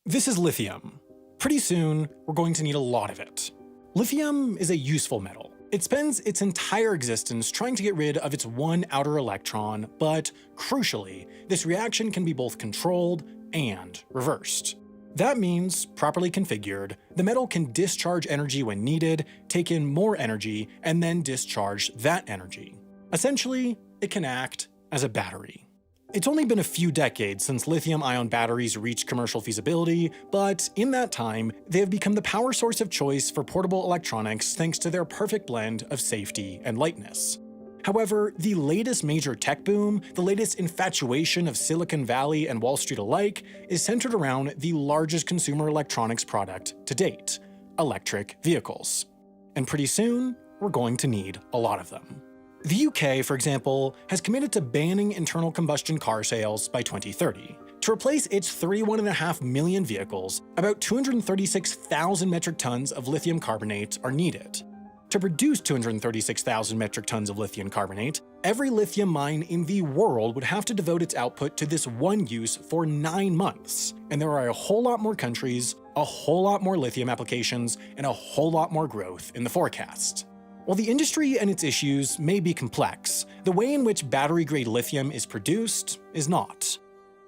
This is lithium. Pretty soon, we're going to need a lot of it. Lithium is a useful metal. It spends its entire existence trying to get rid of its one outer electron, but crucially, this reaction can be both controlled and reversed. That means, properly configured, the metal can discharge energy when needed, take in more energy, and then discharge that energy. Essentially, it can act as a battery. It's only been a few decades since lithium-ion batteries reached commercial feasibility, but in that time, they have become the power source of choice for portable electronics thanks to their perfect blend of safety and lightness. However, the latest major tech boom, the latest infatuation of Silicon Valley and Wall Street alike, is centered around the largest consumer electronics product to date: electric vehicles. And pretty soon, we're going to need a lot of them. The UK, for example, has committed to banning internal combustion car sales by 2030. To replace its 31.5 million vehicles, about 236,000 metric tons of lithium carbonate are needed. To produce 236,000 metric tons of lithium carbonate, every lithium mine in the world would have to devote its output to this one use for 9 months. And there are a whole lot more countries, a whole lot more lithium applications, and a whole lot more growth in the forecast. While the industry and its issues may be complex, the way in which battery-grade lithium is produced is not.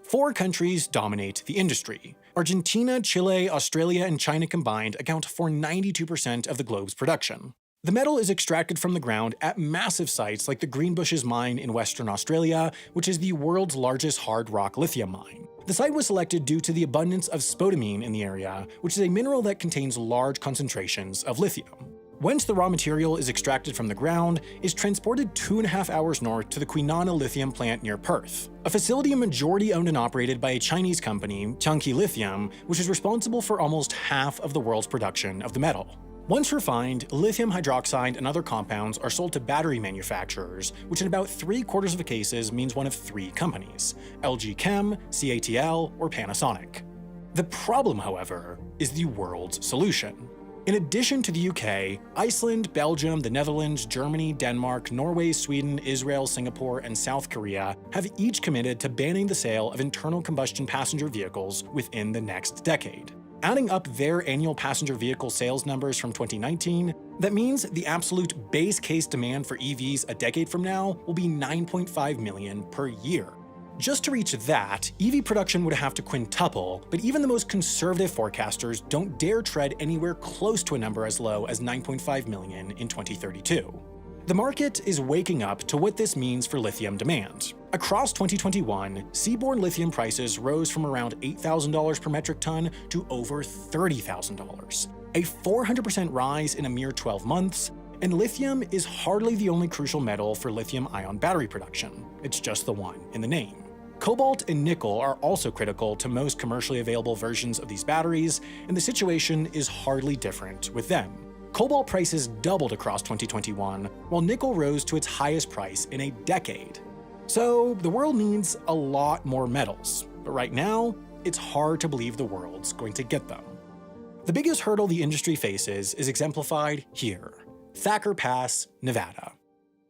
4 countries dominate the industry. Argentina, Chile, Australia, and China combined account for 92% of the globe's production. The metal is extracted from the ground at massive sites like the Greenbushes mine in Western Australia, which is the world's largest hard rock lithium mine. The site was selected due to the abundance of spodumene in the area, which is a mineral that contains large concentrations of lithium. Once the raw material is extracted from the ground, is transported 2.5 hours north to the Kwinana lithium plant near Perth, a facility majority owned and operated by a Chinese company, Tianqi Lithium, which is responsible for almost half of the world's production of the metal. Once refined, lithium hydroxide and other compounds are sold to battery manufacturers, which in about 3/4 of the cases means one of 3 companies: LG Chem, CATL, or Panasonic. The problem, however, is the world's solution. In addition to the UK, Iceland, Belgium, the Netherlands, Germany, Denmark, Norway, Sweden, Israel, Singapore, and South Korea have each committed to banning the sale of internal combustion passenger vehicles within the next decade. Adding up their annual passenger vehicle sales numbers from 2019, that means the absolute base case demand for EVs a decade from now will be 9.5 million per year. Just to reach that, EV production would have to quintuple, but even the most conservative forecasters don't dare tread anywhere close to a number as low as 9.5 million in 2032. The market is waking up to what this means for lithium demand. Across 2021, seaborne lithium prices rose from around $8,000 per metric ton to over $30,000, a 400% rise in a mere 12 months, and lithium is hardly the only crucial metal for lithium-ion battery production. It's just the one in the name. Cobalt and nickel are also critical to most commercially available versions of these batteries, and the situation is hardly different with them. Cobalt prices doubled across 2021, while nickel rose to its highest price in a decade. So the world needs a lot more metals, but right now, it's hard to believe the world's going to get them. The biggest hurdle the industry faces is exemplified here: Thacker Pass, Nevada.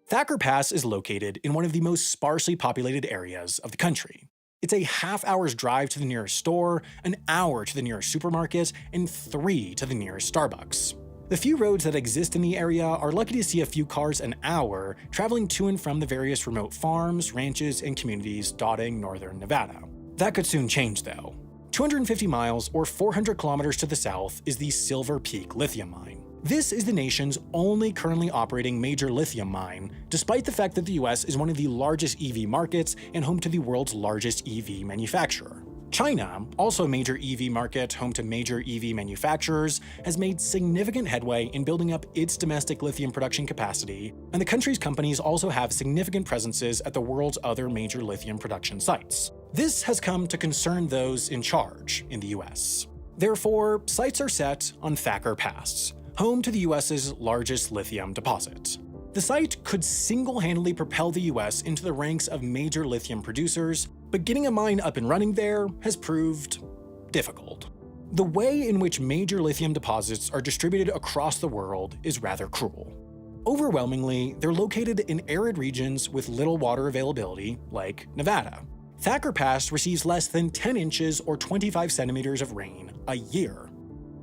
Thacker Pass is located in one of the most sparsely populated areas of the country. It's a half-hour's drive to the nearest store, an hour to the nearest supermarket, and 3 to the nearest Starbucks. The few roads that exist in the area are lucky to see a few cars an hour traveling to and from the various remote farms, ranches, and communities dotting northern Nevada. That could soon change, though. 250 miles or 400 kilometers to the south is the Silver Peak lithium mine. This is the nation's only currently operating major lithium mine, despite the fact that the US is one of the largest EV markets and home to the world's largest EV manufacturer. China, also a major EV market home to major EV manufacturers, has made significant headway in building up its domestic lithium production capacity, and the country's companies also have significant presences at the world's other major lithium production sites. This has come to concern those in charge in the US. Therefore, sights are set on Thacker Pass, home to the US's largest lithium deposit. The site could single-handedly propel the US into the ranks of major lithium producers, but getting a mine up and running there has proved difficult. The way in which major lithium deposits are distributed across the world is rather cruel. Overwhelmingly, they're located in arid regions with little water availability, like Nevada. Thacker Pass receives less than 10 inches or 25 centimeters of rain a year.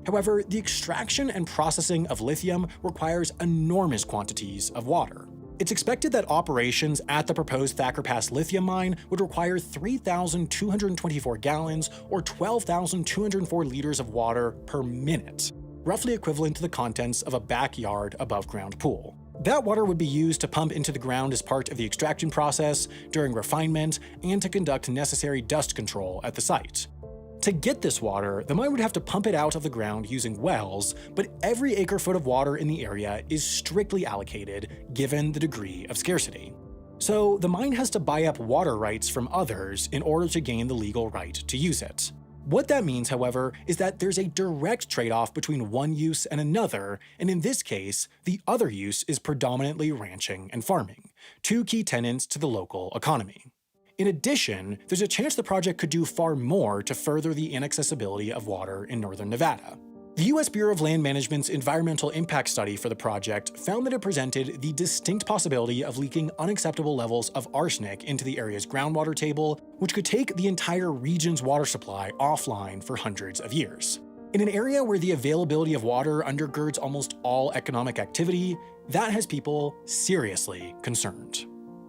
However, the extraction and processing of lithium requires enormous quantities of water. It's expected that operations at the proposed Thacker Pass lithium mine would require 3,224 gallons or 12,204 liters of water per minute, roughly equivalent to the contents of a backyard above-ground pool. That water would be used to pump into the ground as part of the extraction process, during refinement, and to conduct necessary dust control at the site. To get this water, the mine would have to pump it out of the ground using wells, but every acre-foot of water in the area is strictly allocated given the degree of scarcity. So the mine has to buy up water rights from others in order to gain the legal right to use it. What that means, however, is that there's a direct trade-off between one use and another, and in this case, the other use is predominantly ranching and farming, two key tenets to the local economy. In addition, there's a chance the project could do far more to further the inaccessibility of water in northern Nevada. The U.S. Bureau of Land Management's environmental impact study for the project found that it presented the distinct possibility of leaking unacceptable levels of arsenic into the area's groundwater table, which could take the entire region's water supply offline for hundreds of years. In an area where the availability of water undergirds almost all economic activity, that has people seriously concerned.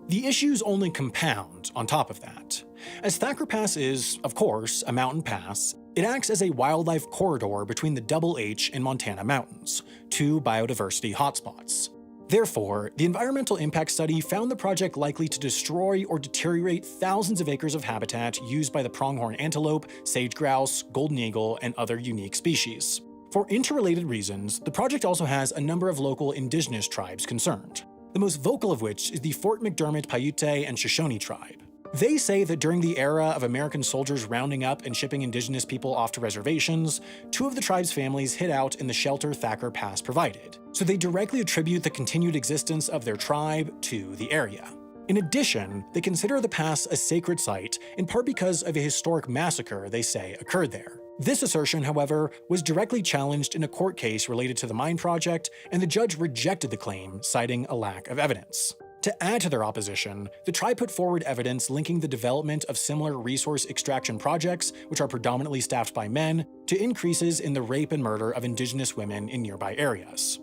The issues only compound on top of that. As Thacker Pass is, of course, a mountain pass, it acts as a wildlife corridor between the Double H and Montana mountains, two biodiversity hotspots. Therefore, the environmental impact study found the project likely to destroy or deteriorate thousands of acres of habitat used by the pronghorn antelope, sage grouse, golden eagle, and other unique species. For interrelated reasons, the project also has a number of local indigenous tribes concerned, the most vocal of which is the Fort McDermott Paiute and Shoshone tribe. They say that during the era of American soldiers rounding up and shipping indigenous people off to reservations, two of the tribe's families hid out in the shelter Thacker Pass provided, so they directly attribute the continued existence of their tribe to the area. In addition, they consider the pass a sacred site, in part because of a historic massacre they say occurred there. This assertion, however, was directly challenged in a court case related to the mine project, and the judge rejected the claim, citing a lack of evidence. To add to their opposition, the tribe put forward evidence linking the development of similar resource extraction projects, which are predominantly staffed by men, to increases in the rape and murder of indigenous women in nearby areas.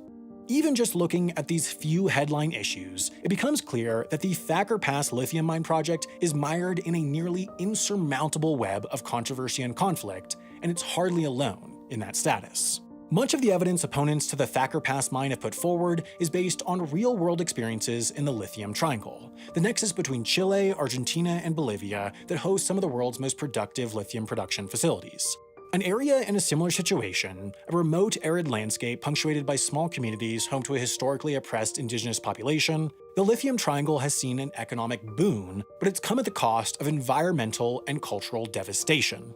Even just looking at these few headline issues, it becomes clear that the Thacker Pass lithium mine project is mired in a nearly insurmountable web of controversy and conflict, and it's hardly alone in that status. Much of the evidence opponents to the Thacker Pass mine have put forward is based on real-world experiences in the Lithium Triangle, the nexus between Chile, Argentina, and Bolivia that hosts some of the world's most productive lithium production facilities. An area in a similar situation, a remote arid landscape punctuated by small communities home to a historically oppressed indigenous population, the Lithium Triangle has seen an economic boon, but it's come at the cost of environmental and cultural devastation.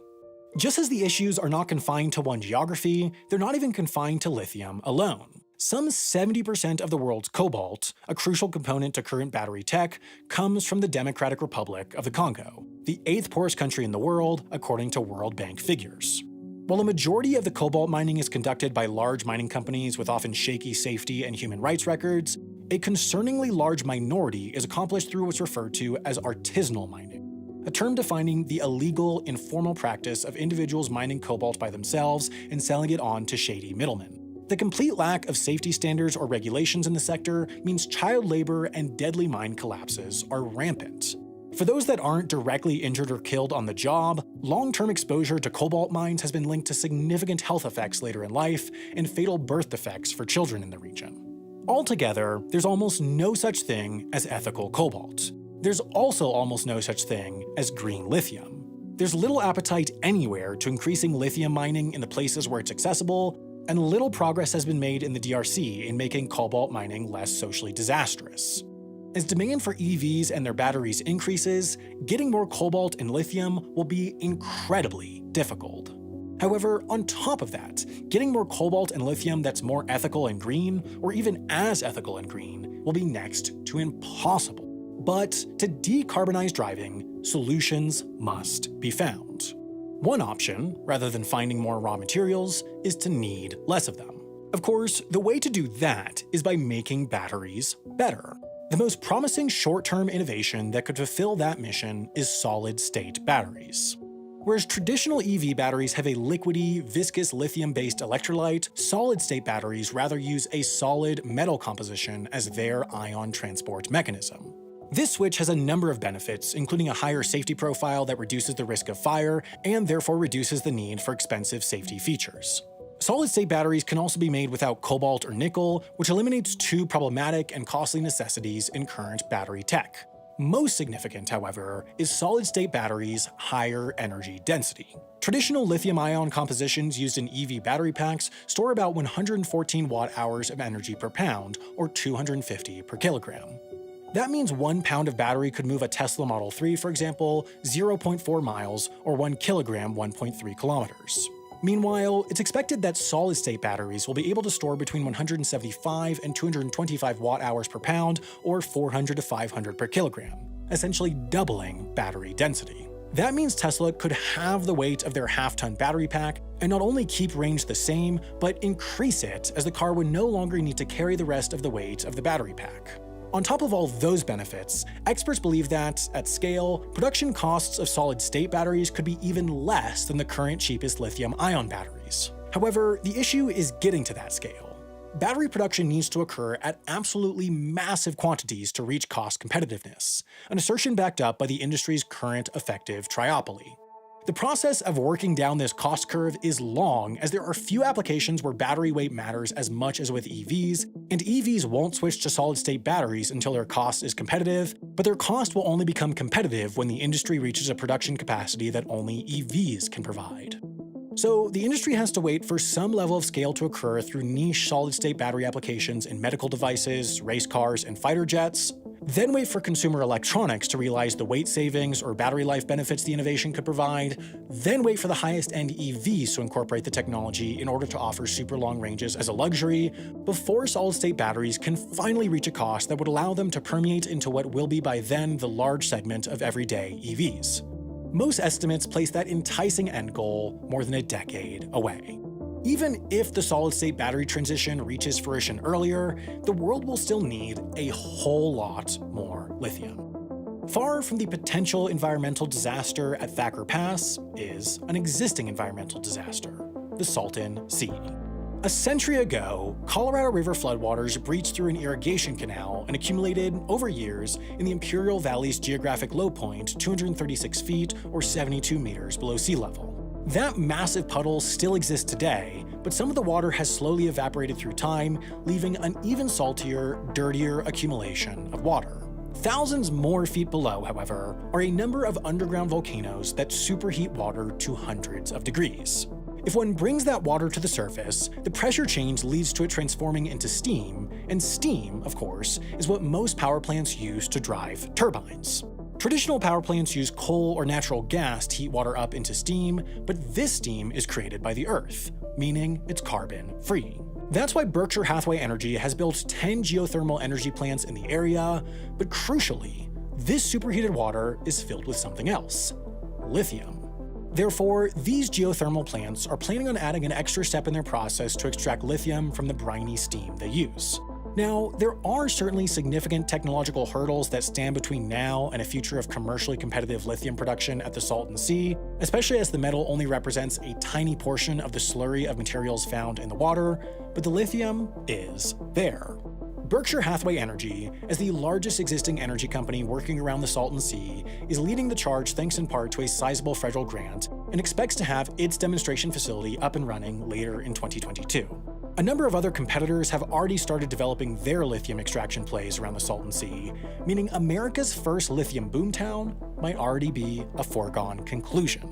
Just as the issues are not confined to one geography, they're not even confined to lithium alone. Some 70% of the world's cobalt, a crucial component to current battery tech, comes from the Democratic Republic of the Congo, the 8th poorest country in the world according to World Bank figures. While a majority of the cobalt mining is conducted by large mining companies with often shaky safety and human rights records, a concerningly large minority is accomplished through what's referred to as artisanal mining, a term defining the illegal, informal practice of individuals mining cobalt by themselves and selling it on to shady middlemen. The complete lack of safety standards or regulations in the sector means child labor and deadly mine collapses are rampant. For those that aren't directly injured or killed on the job, long-term exposure to cobalt mines has been linked to significant health effects later in life and fatal birth defects for children in the region. Altogether, there's almost no such thing as ethical cobalt. There's also almost no such thing as green lithium. There's little appetite anywhere to increasing lithium mining in the places where it's accessible, and little progress has been made in the DRC in making cobalt mining less socially disastrous. As demand for EVs and their batteries increases, getting more cobalt and lithium will be incredibly difficult. However, on top of that, getting more cobalt and lithium that's more ethical and green, or even as ethical and green, will be next to impossible. But to decarbonize driving, solutions must be found. One option, rather than finding more raw materials, is to need less of them. Of course, the way to do that is by making batteries better. The most promising short-term innovation that could fulfill that mission is solid-state batteries. Whereas traditional EV batteries have a liquidy, viscous lithium-based electrolyte, solid-state batteries rather use a solid metal composition as their ion transport mechanism. This switch has a number of benefits, including a higher safety profile that reduces the risk of fire and therefore reduces the need for expensive safety features. Solid-state batteries can also be made without cobalt or nickel, which eliminates two problematic and costly necessities in current battery tech. Most significant, however, is solid-state batteries' higher energy density. Traditional lithium-ion compositions used in EV battery packs store about 114 watt-hours of energy per pound, or 250 per kilogram. That means 1 pound of battery could move a Tesla Model 3, for example, 0.4 miles, or 1 kilogram, 1.3 kilometers. Meanwhile, it's expected that solid-state batteries will be able to store between 175 and 225 watt-hours per pound, or 400 to 500 per kilogram, essentially doubling battery density. That means Tesla could halve the weight of their half-ton battery pack and not only keep range the same, but increase it, as the car would no longer need to carry the rest of the weight of the battery pack. On top of all those benefits, experts believe that, at scale, production costs of solid-state batteries could be even less than the current cheapest lithium-ion batteries. However, the issue is getting to that scale. Battery production needs to occur at absolutely massive quantities to reach cost competitiveness, an assertion backed up by the industry's current effective triopoly. The process of working down this cost curve is long, as there are few applications where battery weight matters as much as with EVs, and EVs won't switch to solid-state batteries until their cost is competitive, but their cost will only become competitive when the industry reaches a production capacity that only EVs can provide. So the industry has to wait for some level of scale to occur through niche solid-state battery applications in medical devices, race cars, and fighter jets, then wait for consumer electronics to realize the weight savings or battery life benefits the innovation could provide, then wait for the highest-end EVs to incorporate the technology in order to offer super long ranges as a luxury, before solid-state batteries can finally reach a cost that would allow them to permeate into what will be by then the large segment of everyday EVs. Most estimates place that enticing end goal more than a decade away. Even if the solid-state battery transition reaches fruition earlier, the world will still need a whole lot more lithium. Far from the potential environmental disaster at Thacker Pass is an existing environmental disaster, the Salton Sea. A century ago, Colorado River floodwaters breached through an irrigation canal and accumulated, over years, in the Imperial Valley's geographic low point, 236 feet or 72 meters below sea level. That massive puddle still exists today, but some of the water has slowly evaporated through time, leaving an even saltier, dirtier accumulation of water. Thousands more feet below, however, are a number of underground volcanoes that superheat water to hundreds of degrees. If one brings that water to the surface, the pressure change leads to it transforming into steam, and steam, of course, is what most power plants use to drive turbines. Traditional power plants use coal or natural gas to heat water up into steam, but this steam is created by the Earth, meaning it's carbon-free. That's why Berkshire Hathaway Energy has built 10 geothermal energy plants in the area, but crucially, this superheated water is filled with something else: lithium. Therefore, these geothermal plants are planning on adding an extra step in their process to extract lithium from the briny steam they use. Now, there are certainly significant technological hurdles that stand between now and a future of commercially competitive lithium production at the Salton Sea, especially as the metal only represents a tiny portion of the slurry of materials found in the water, but the lithium is there. Berkshire Hathaway Energy, as the largest existing energy company working around the Salton Sea, is leading the charge thanks in part to a sizable federal grant and expects to have its demonstration facility up and running later in 2022. A number of other competitors have already started developing their lithium extraction plays around the Salton Sea, meaning America's first lithium boomtown might already be a foregone conclusion.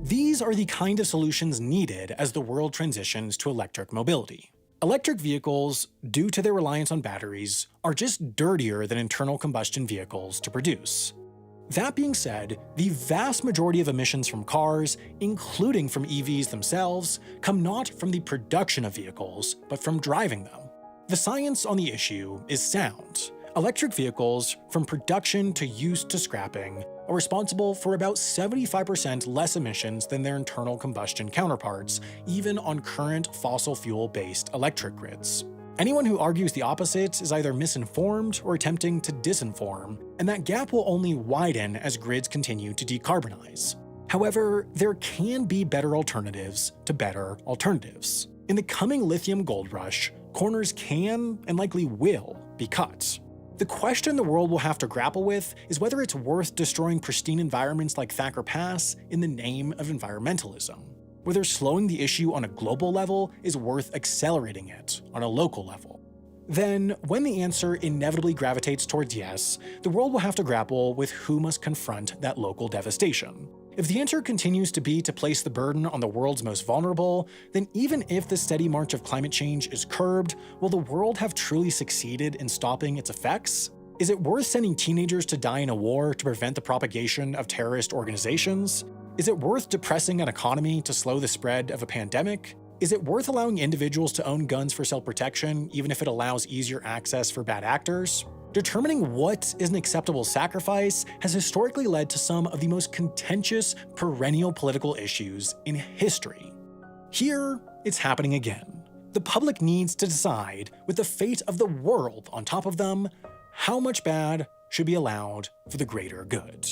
These are the kind of solutions needed as the world transitions to electric mobility. Electric vehicles, due to their reliance on batteries, are just dirtier than internal combustion vehicles to produce. That being said, the vast majority of emissions from cars, including from EVs themselves, come not from the production of vehicles, but from driving them. The science on the issue is sound. Electric vehicles, from production to use to scrapping, are responsible for about 75% less emissions than their internal combustion counterparts, even on current fossil fuel-based electric grids. Anyone who argues the opposite is either misinformed or attempting to disinform, and that gap will only widen as grids continue to decarbonize. However, there can be better alternatives to better alternatives. In the coming lithium gold rush, corners can and likely will be cut. The question the world will have to grapple with is whether it's worth destroying pristine environments like Thacker Pass in the name of environmentalism, whether slowing the issue on a global level is worth accelerating it on a local level. Then, when the answer inevitably gravitates towards yes, the world will have to grapple with who must confront that local devastation. If the answer continues to be to place the burden on the world's most vulnerable, then even if the steady march of climate change is curbed, will the world have truly succeeded in stopping its effects? Is it worth sending teenagers to die in a war to prevent the propagation of terrorist organizations? Is it worth depressing an economy to slow the spread of a pandemic? Is it worth allowing individuals to own guns for self-protection, even if it allows easier access for bad actors? Determining what is an acceptable sacrifice has historically led to some of the most contentious, perennial political issues in history. Here, it's happening again. The public needs to decide, with the fate of the world on top of them, how much bad should be allowed for the greater good.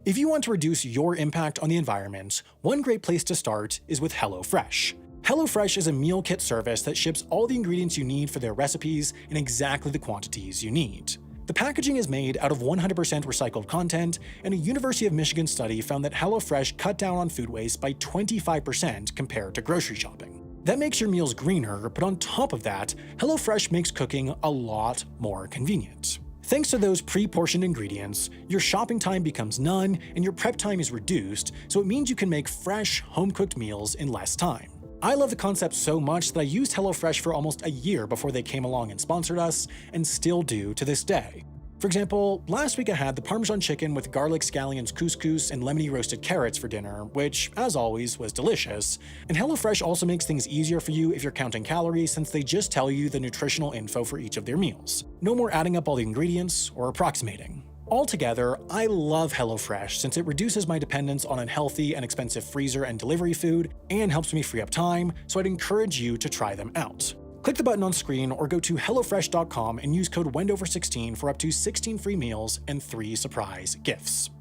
If you want to reduce your impact on the environment, one great place to start is with HelloFresh. HelloFresh is a meal kit service that ships all the ingredients you need for their recipes in exactly the quantities you need. The packaging is made out of 100% recycled content, and a University of Michigan study found that HelloFresh cut down on food waste by 25% compared to grocery shopping. That makes your meals greener, but on top of that, HelloFresh makes cooking a lot more convenient. Thanks to those pre-portioned ingredients, your shopping time becomes none and your prep time is reduced, so it means you can make fresh, home-cooked meals in less time. I love the concept so much that I used HelloFresh for almost a year before they came along and sponsored us, and still do to this day. For example, last week I had the Parmesan chicken with garlic scallions couscous and lemony roasted carrots for dinner, which, as always, was delicious. And HelloFresh also makes things easier for you if you're counting calories, since they just tell you the nutritional info for each of their meals. No more adding up all the ingredients or approximating. Altogether, I love HelloFresh since it reduces my dependence on unhealthy and expensive freezer and delivery food and helps me free up time, so I'd encourage you to try them out. Click the button on screen or go to HelloFresh.com and use code WENDOVER16 for up to 16 free meals and 3 surprise gifts.